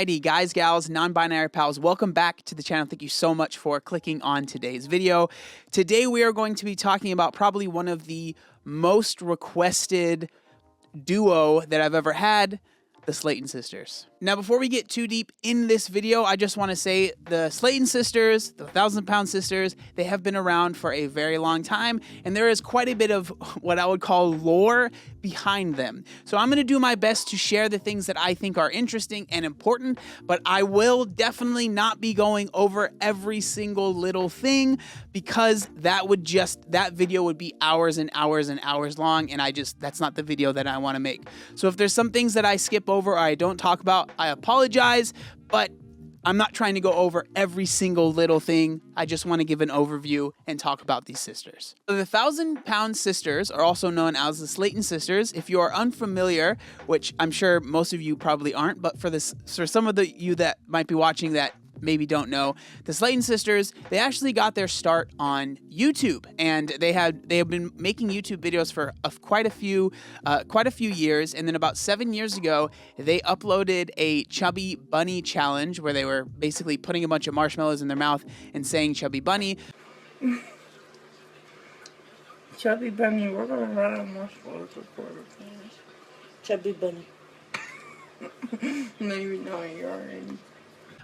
Alrighty, guys, gals, non-binary pals, welcome back to the channel. Thank you so much for clicking on today's video. Today we are going to be talking about probably one of the most requested duo that I've ever had, the Slayton sisters. Now, before we get too deep in this video, I just want to say the Slayton sisters, the 1,000-pound sisters, they have been around for a very long time, and there is quite a bit of what I would call lore behind them. So I'm going to do my best to share the things that I think are interesting and important, but I will definitely not be going over every single little thing, because that video would be hours and hours and hours long, and that's not the video that I want to make. So if there's some things that I skip over or I don't talk about, I apologize, but I'm not trying to go over every single little thing. I just want to give an overview and talk about these sisters. So the 1,000-pound sisters are also known as the Slayton sisters. If you are unfamiliar, which I'm sure most of you probably aren't, but for some of you that might be watching that maybe don't know, the Slayton sisters, they actually got their start on YouTube, and they have been making YouTube videos for quite a few years. And then about 7 years ago, they uploaded a chubby bunny challenge where they were basically putting a bunch of marshmallows in their mouth and saying chubby bunny. Chubby bunny, we're gonna run on marshmallows before the finish. Chubby bunny. Maybe not, you're already.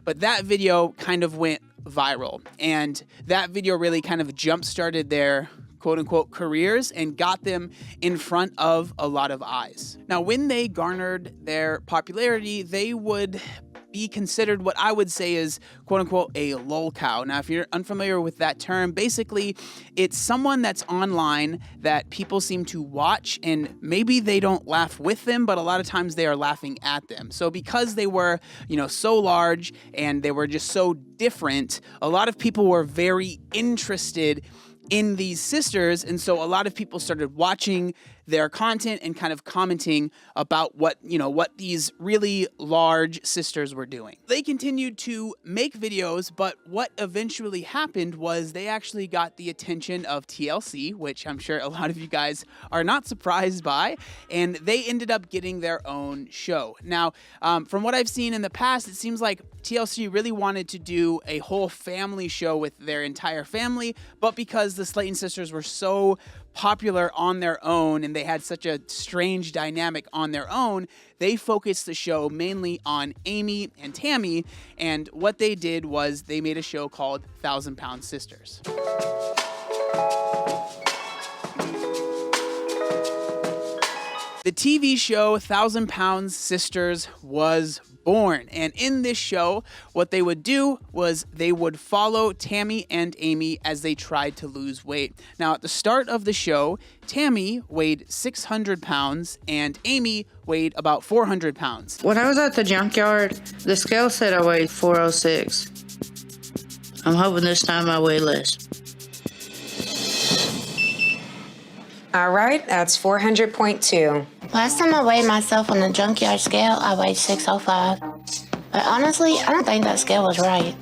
But that video kind of went viral, and that video really kind of jump-started their quote-unquote careers and got them in front of a lot of eyes. Now, when they garnered their popularity, they would be considered what I would say is quote-unquote a lol cow. Now, if you're unfamiliar with that term, basically it's someone that's online that people seem to watch, and maybe they don't laugh with them, but a lot of times they are laughing at them. So because they were, so large and they were just so different, a lot of people were very interested in these sisters, and so a lot of people started watching their content and kind of commenting about what these really large sisters were doing. They continued to make videos, but what eventually happened was they actually got the attention of TLC, which I'm sure a lot of you guys are not surprised by, and they ended up getting their own show. Now, from what I've seen in the past, it seems like TLC really wanted to do a whole family show with their entire family, but because the Slayton sisters were so popular on their own and they had such a strange dynamic on their own, they focused the show mainly on Amy and Tammy, and what they did was they made a show called 1,000-Pound Sisters. The TV show 1,000-Pound Sisters was born, and in this show, what they would do was they would follow Tammy and Amy as they tried to lose weight. Now, at the start of the show, Tammy weighed 600 pounds and Amy weighed about 400 pounds. When I was at the junkyard, the scale said I weighed 406. I'm hoping this time I weigh less. All right, that's 400.2. Last time I weighed myself on the junkyard scale, I weighed 605. But honestly, I don't think that scale was right.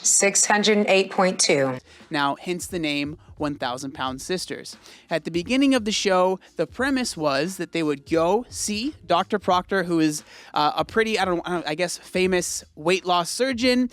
608.2. Now, hence the name 1,000-Pound Sisters. At the beginning of the show, the premise was that they would go see Dr. Proctor, who is a pretty, I guess, famous weight loss surgeon.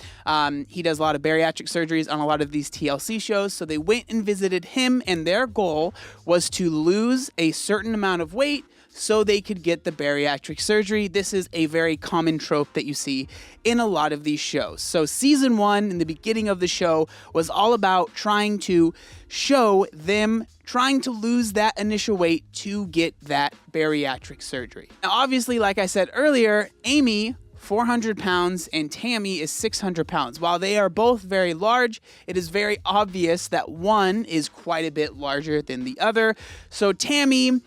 He does a lot of bariatric surgeries on a lot of these TLC shows. So they went and visited him, and their goal was to lose a certain amount of weight so they could get the bariatric surgery. This is a very common trope that you see in a lot of these shows. So season 1, in the beginning of the show, was all about trying to show them trying to lose that initial weight to get that bariatric surgery. Now, obviously, like I said earlier, Amy, 400 pounds, and Tammy is 600 pounds. While they are both very large, it is very obvious that one is quite a bit larger than the other. So Tammy,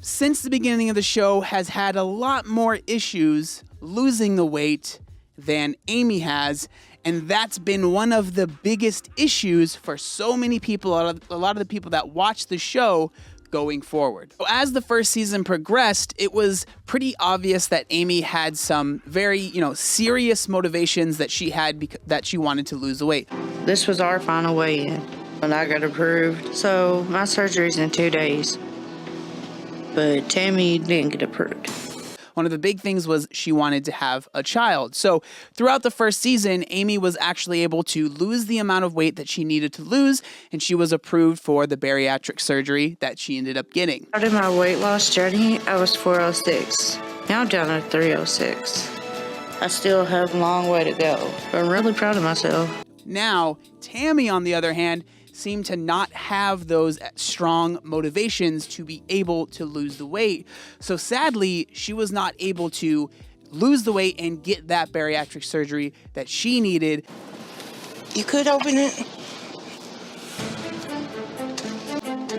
since the beginning of the show, has had a lot more issues losing the weight than Amy has, and that's been one of the biggest issues for so many people, a lot of the people that watch the show going forward. So as the first season progressed, it was pretty obvious that Amy had some very, serious motivations that she had that she wanted to lose the weight. This was our final weigh-in, and I got approved. So my surgery's in 2 days. But Tammy didn't get approved. one of the big things was she wanted to have a child. So throughout the first season, Amy was actually able to lose the amount of weight that she needed to lose, and she was approved for the bariatric surgery that she ended up getting. Started my weight loss journey, I was 406. Now I'm down to 306. I still have a long way to go, but I'm really proud of myself. Now, Tammy, on the other hand, seemed to not have those strong motivations to be able to lose the weight. So sadly, she was not able to lose the weight and get that bariatric surgery that she needed. You could open it.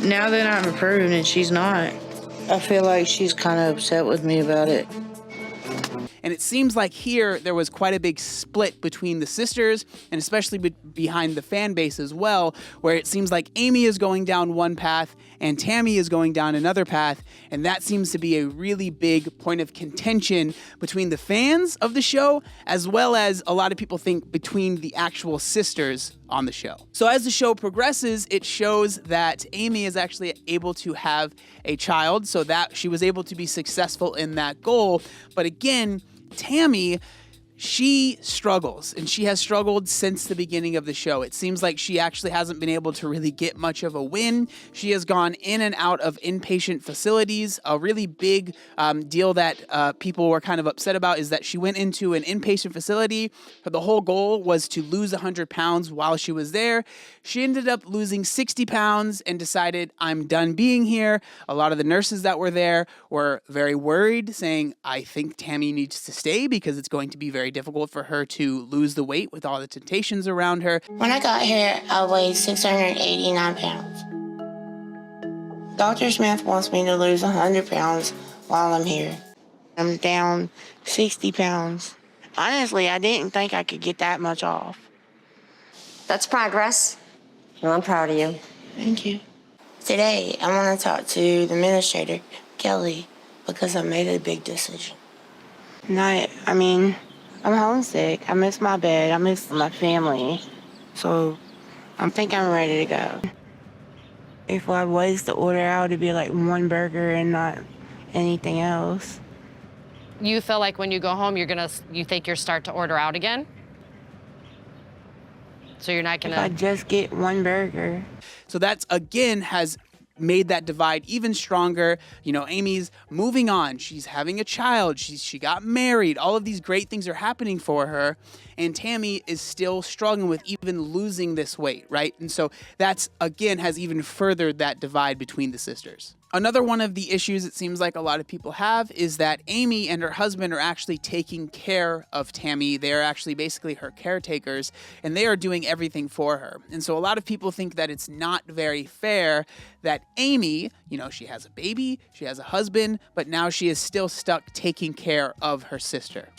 Now that I'm approved and she's not, I feel like she's kind of upset with me about it. And it seems like here there was quite a big split between the sisters, and especially behind the fan base as well, where it seems like Amy is going down one path and Tammy is going down another path. And that seems to be a really big point of contention between the fans of the show, as well as a lot of people think between the actual sisters on the show. So as the show progresses, it shows that Amy is actually able to have a child, so that she was able to be successful in that goal. But again, Tammy, she struggles, and she has struggled since the beginning of the show. It seems like she actually hasn't been able to really get much of a win. She has gone in and out of inpatient facilities. A really big deal that people were kind of upset about is that she went into an inpatient facility. The whole goal was to lose 100 pounds while she was there. She ended up losing 60 pounds and decided, I'm done being here. A lot of the nurses that were there were very worried, saying, I think Tammy needs to stay because it's going to be very difficult for her to lose the weight with all the temptations around her. When I got here, I weighed 689 pounds. Dr. Smith wants me to lose 100 pounds while I'm here. I'm down 60 pounds. Honestly, I didn't think I could get that much off. That's progress. Well, I'm proud of you. Thank you. Today, I want to talk to the administrator, Kelly, because I made a big decision. I'm homesick. I miss my bed. I miss my family. So I think I'm ready to go. If I was to order out, it'd be like one burger and not anything else. You feel like when you go home, you think you'll start to order out again? So you're not gonna... If I just get one burger. So that's, again, has made that divide even stronger. You know, Amy's moving on. She's having a child. She got married. All of these great things are happening for her. And Tammy is still struggling with even losing this weight, right? And so that's, again, has even furthered that divide between the sisters. Another one of the issues it seems like a lot of people have is that Amy and her husband are actually taking care of Tammy. They're actually basically her caretakers, and they are doing everything for her. And so a lot of people think that it's not very fair that Amy, you know, she has a baby, she has a husband, but now she is still stuck taking care of her sister.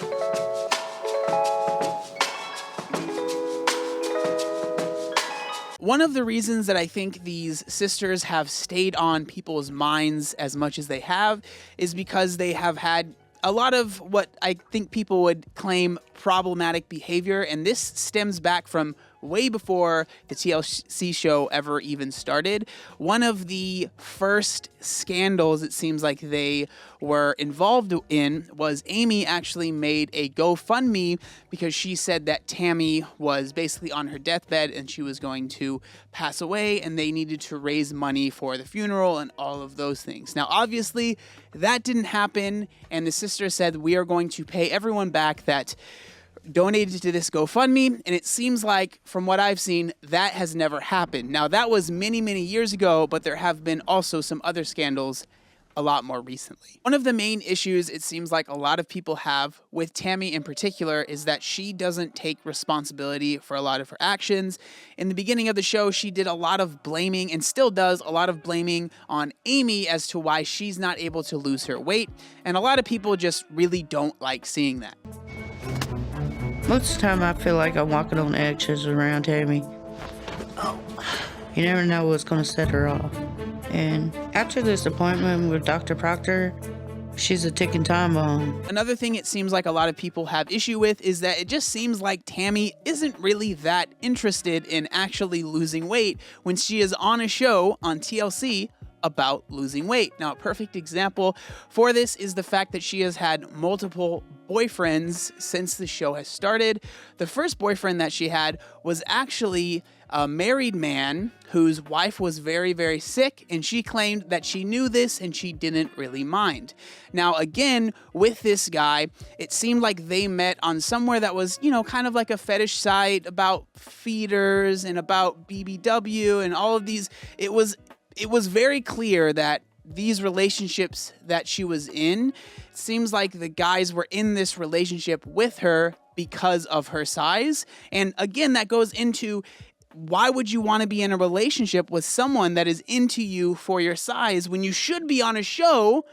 One of the reasons that I think these sisters have stayed on people's minds as much as they have is because they have had a lot of what I think people would claim problematic behavior, and this stems back from way before the TLC show ever even started. One of the first scandals it seems like they were involved in was Amy actually made a GoFundMe because she said that Tammy was basically on her deathbed and she was going to pass away, and they needed to raise money for the funeral and all of those things. Now, obviously, that didn't happen, and the sister said, we are going to pay everyone back that donated to this GoFundMe, and it seems like, from what I've seen, that has never happened. Now, that was many, many years ago, but there have been also some other scandals a lot more recently. One of the main issues it seems like a lot of people have with Tammy in particular is that she doesn't take responsibility for a lot of her actions. In the beginning of the show, she did a lot of blaming, and still does a lot of blaming on Amy as to why she's not able to lose her weight, and a lot of people just really don't like seeing that. Most of the time I feel like I'm walking on eggshells around Tammy. You never know what's going to set her off. And after this appointment with Dr. Proctor, she's a ticking time bomb. Another thing it seems like a lot of people have issue with is that it just seems like Tammy isn't really that interested in actually losing weight when she is on a show on TLC about losing weight. Now, a perfect example for this is the fact that she has had multiple boyfriends since the show has started. The first boyfriend that she had was actually a married man whose wife was very, very sick, and she claimed that she knew this and she didn't really mind. Now, again, with this guy, it seemed like they met on somewhere that was, you know, kind of like a fetish site about feeders and about BBW and all of these. It was very clear that these relationships that she was in, it seems like the guys were in this relationship with her because of her size. And again, that goes into, why would you want to be in a relationship with someone that is into you for your size when you should be on a show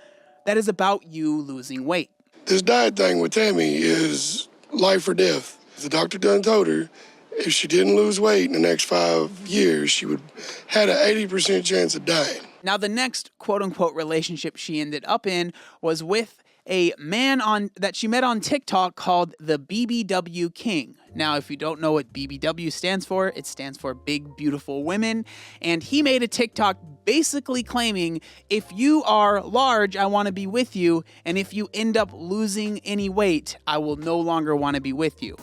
that is about you losing weight? This diet thing with Tammy is life or death. The doctor done told her if she didn't lose weight in the next 5 years, she would had an 80% chance of dying. Now, the next quote-unquote relationship she ended up in was with a man that she met on TikTok called the BBW King. Now, if you don't know what BBW stands for, it stands for Big Beautiful Women. And he made a TikTok basically claiming, if you are large, I want to be with you. And if you end up losing any weight, I will no longer want to be with you.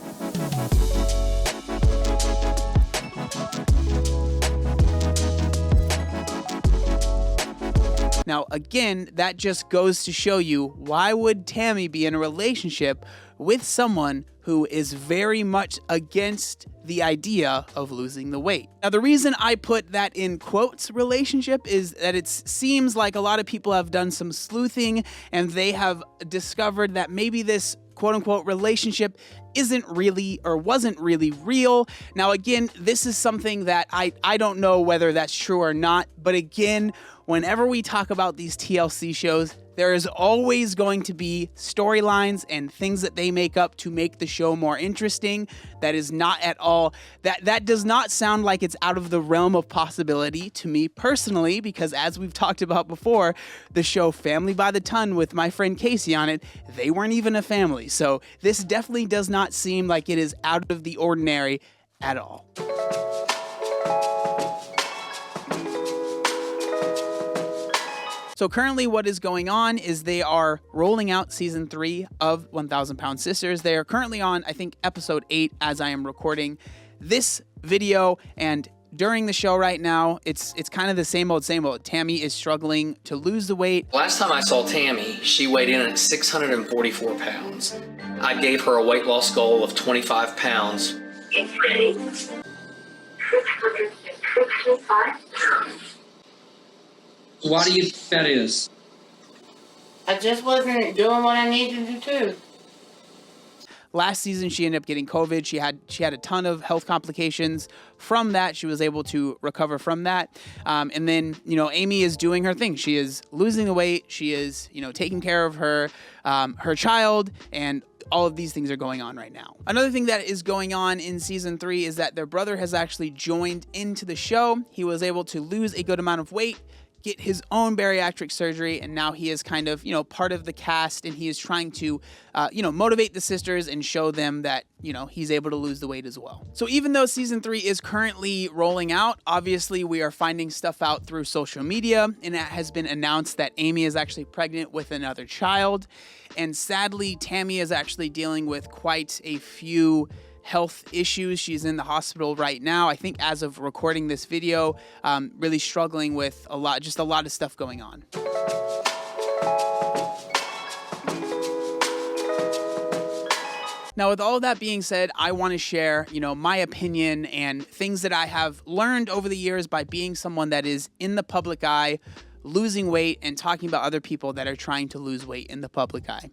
Now, again, that just goes to show you, why would Tammy be in a relationship with someone who is very much against the idea of losing the weight? Now, the reason I put that in quotes relationship is that it seems like a lot of people have done some sleuthing and they have discovered that maybe this quote-unquote relationship isn't really or wasn't really real. Now, again, this is something that I don't know whether that's true or not, but again, whenever we talk about these TLC shows, there is always going to be storylines and things that they make up to make the show more interesting. That is not at all, that does not sound like it's out of the realm of possibility to me personally, because as we've talked about before, the show Family by the Ton with my friend Casey on it, they weren't even a family. So this definitely does not seem like it is out of the ordinary at all. So currently what is going on is they are rolling out season 3 of 1,000 Pound Sisters. They are currently on, I think, episode 8 as I am recording this video. And during the show right now, it's kind of the same old, same old. Tammy is struggling to lose the weight. Last time I saw Tammy, she weighed in at 644 pounds. I gave her a weight loss goal of 25 pounds. It's ready. 665 pounds. Why do you think that is? I just wasn't doing what I needed to do. Last season, she ended up getting COVID. She had a ton of health complications from that. She was able to recover from that. And then, you know, Amy is doing her thing. She is losing the weight. She is, you know, taking care of her child, and all of these things are going on right now. Another thing that is going on in season 3 is that their brother has actually joined into the show. He was able to lose a good amount of weight, get his own bariatric surgery, and now he is kind of, you know, part of the cast, and he is trying to, you know, motivate the sisters and show them that, you know, he's able to lose the weight as well. So even though season 3 is currently rolling out, obviously we are finding stuff out through social media, and it has been announced that Amy is actually pregnant with another child, and sadly, Tammy is actually dealing with quite a few health issues. She's in the hospital right now. I think as of recording this video, really struggling with a lot of stuff going on. Now, with all of that being said, I want to share, you know, my opinion and things that I have learned over the years by being someone that is in the public eye, losing weight, and talking about other people that are trying to lose weight in the public eye.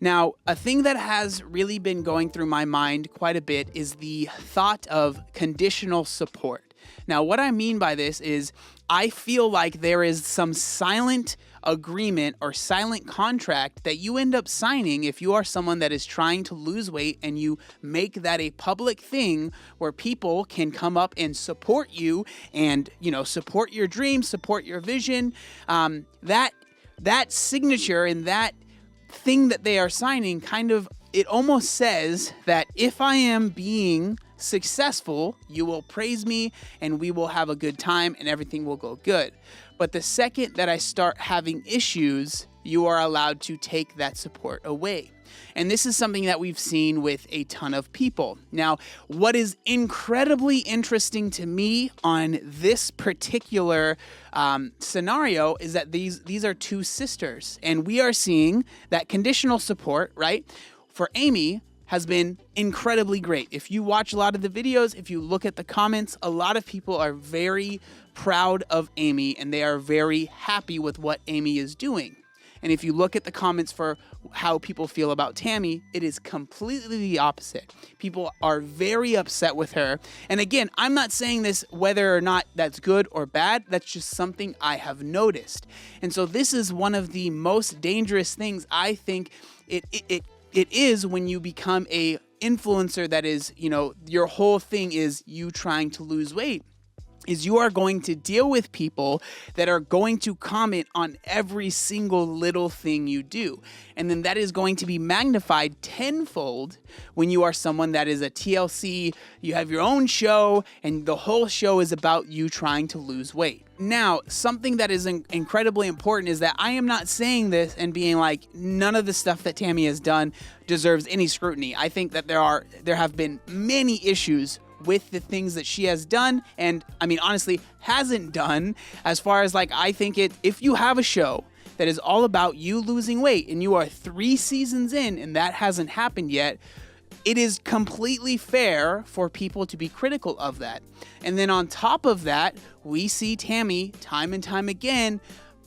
Now, a thing that has really been going through my mind quite a bit is the thought of conditional support. Now, what I mean by this is I feel like there is some silent agreement or silent contract that you end up signing if you are someone that is trying to lose weight, and you make that a public thing where people can come up and support you and, you know, support your dreams, support your vision. That signature and that thing that they are signing kind of, it almost says that if I am being successful, you will praise me and we will have a good time and everything will go good. But the second that I start having issues, you are allowed to take that support away. And this is something that we've seen with a ton of people. Now, what is incredibly interesting to me on this particular scenario is that these are two sisters, and we are seeing that conditional support, right, for Amy has been incredibly great. If you watch a lot of the videos, if you look at the comments, a lot of people are very proud of Amy, and they are very happy with what Amy is doing. And if you look at the comments for how people feel about Tammy, it is completely the opposite. People are very upset with her. And again, I'm not saying this whether or not that's good or bad. That's just something I have noticed. And so this is one of the most dangerous things I think it is when you become a influencer that is, you know, your whole thing is you trying to lose weight. Is you are going to deal with people that are going to comment on every single little thing you do. And then that is going to be magnified tenfold when you are someone that is a TLC, you have your own show, and the whole show is about you trying to lose weight. Now, something that is incredibly important is that I am not saying this and being like, none of the stuff that Tammy has done deserves any scrutiny. I think that there have been many issues with the things that she has done, and I mean, honestly, hasn't done, as far as like, I think if you have a show that is all about you losing weight and you are 3 seasons in and that hasn't happened yet, it is completely fair for people to be critical of that. And then on top of that, we see Tammy time and time again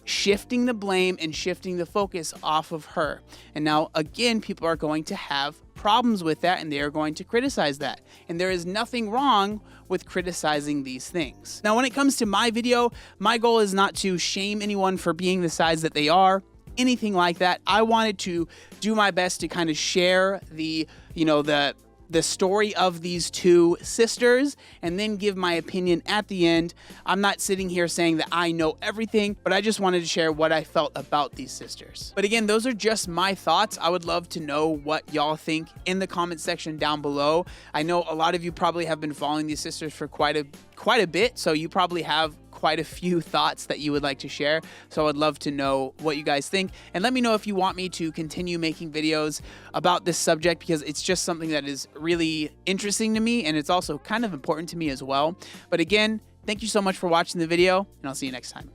shifting the blame and shifting the focus off of her. And now again, people are going to have problems with that, and they are going to criticize that. And there is nothing wrong with criticizing these things. Now, when it comes to my video, my goal is not to shame anyone for being the size that they are, anything like that. I wanted to do my best to kind of share the story of these two sisters and then give my opinion at the end. I'm not sitting here saying that I know everything, but I just wanted to share what I felt about these sisters. But again, those are just my thoughts. I would love to know what y'all think in the comment section down below. I know a lot of you probably have been following these sisters for quite a bit, so you probably have quite a few thoughts that you would like to share. So I'd love to know what you guys think, and let me know if you want me to continue making videos about this subject, because it's just something that is really interesting to me, and it's also kind of important to me as well. But again, thank you so much for watching the video, and I'll see you next time.